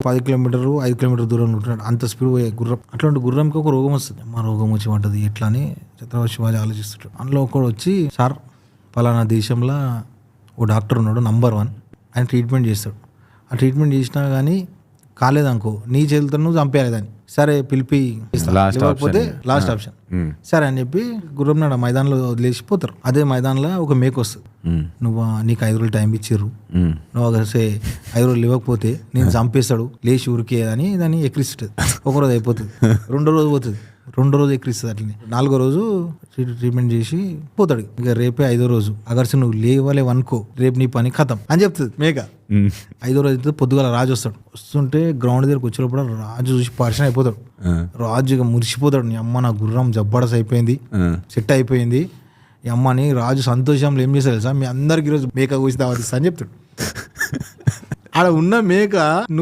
10 కిలోమీటర్లు 5 కిలోమీటర్ దూరంలో ఉంటున్నాడు. అంత స్పీడ్ పోయే గుర్రం. అట్లాంటి గుర్రంకి ఒక రోగం వస్తుంది. మా రోగం వచ్చి పడ్డది ఎట్లా అని ఛత్రపతి శివాజీ ఆలోచిస్తుంటాడు. అందులో ఒకడు వచ్చి, సార్ పలానా దేశంలో ఓ డాక్టర్ ఉన్నాడు నంబర్ 1, ఆయన ట్రీట్మెంట్ చేస్తాడు. ఆ ట్రీట్మెంట్ చేసినా కానీ కాలేదనుకో నీ చేతులతో నువ్వు చంపేయాలి దాన్ని. సరే పిలిపి లేకపోతే లాస్ట్ ఆప్షన్ సరే అని చెప్పి గుర్రం నాడు మైదానంలో వదిలేసిపోతారు. అదే మైదానంలో ఒక మేక వస్తుంది. నువ్వు నీకు 5 రోజులు టైం ఇచ్చిర్రు, నువ్వు అసే 5 రోజులు ఇవ్వకపోతే నేను చంపేస్తాడు లేచి ఊరికే అని దాన్ని ఎక్కిరిస్తుంది. ఒకరోజు అయిపోతుంది, రెండో రోజు పోతుంది, రెండో రోజు ఎక్కిరిస్తుంది. అట్లనే 4వ రోజు ట్రీట్మెంట్ చేసి పోతాడు. ఇక రేపే 5వ రోజు అగర్సి నువ్వు లేవలేవనుకో రేపు నీ పని ఖతం అని చెప్తుంది మేక. 5వ రోజు అయితే పొద్దుగాల రాజు వస్తాడు. వస్తుంటే గ్రౌండ్ దగ్గరకు వచ్చినప్పుడు రాజు చూసి పరిచయం అయిపోతాడు. రాజు ఇక మురిసిపోతాడు, నీ అమ్మ నా గుర్రం జబ్బడస్ అయిపోయింది, సెట్ అయిపోయింది ఈ అమ్మని. రాజు సంతోషంలో ఏం చేస్తారు తెలుసా, మీ అందరికి ఈరోజు మేక కూసి దావతిస్తా అని చెప్తాడు. ఆడ ఉన్న మేక